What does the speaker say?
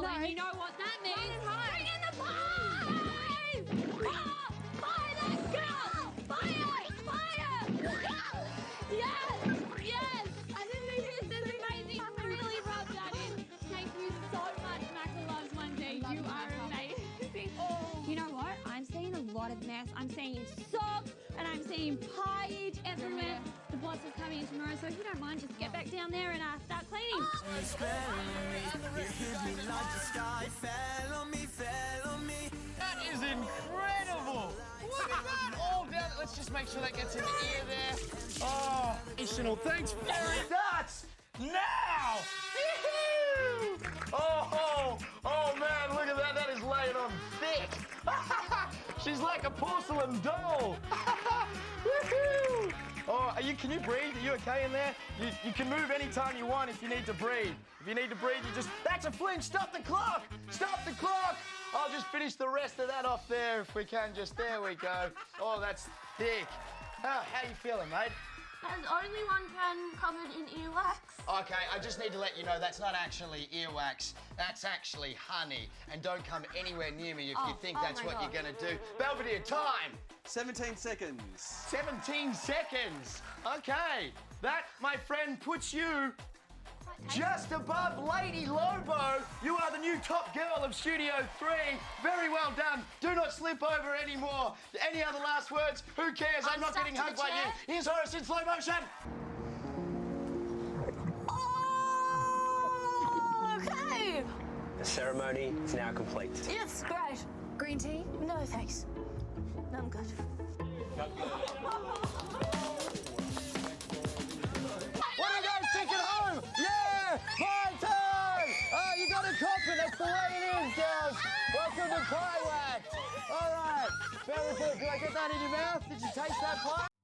Well, Mate. you know what that means. Run and hide. Bring in the pies! Fire that girl! Fire! Yes! Yes! I didn't think this is amazing. Really rub that in. Thank you so much, Macaroons 1D. You are amazing. You know what? I'm seeing a lot of mess. I'm seeing socks and I'm seeing pieage everywhere. The boss is coming in tomorrow, so if you don't mind, just get back down there and start cleaning. That is incredible! Look at that! All down. Let's just make sure that gets in the ear there. Oh, additional. Thanks very much. Now! Oh man, look at that. That is laying on thick. She's like a porcelain doll. Woohoo! Oh, can you breathe? Are you okay in there? You can move anytime you want if you need to breathe. If you need to breathe, you just... That's a flinch! Stop the clock! Stop the clock! I'll just finish the rest of that off there if we can. Just there we go. Oh, that's thick. How you feeling, mate? There's only one pen covered in earwax. Okay, I just need to let you know that's not actually earwax. That's actually honey. And don't come anywhere near me if you think that's what you're going to do. Belvedere, time! 17 seconds. 17 seconds. Okay. That, my friend, puts you just above Lady Lobo. You are the new top girl of Studio 3. Very well done. Do not slip over anymore. Any other last words? Who cares? I'm not getting hugged by you. Here's Horace in slow motion. Oh, okay. The ceremony is now complete. Yes, great. Green tea? No, thanks. No, I'm good. What are you guys thinking home? Yeah! Pie time! Oh, you got a coffin. That's the way it is, girls. Welcome to Pie Wax. All right. Bear with it. Do I get that in your mouth? Did you taste that pie?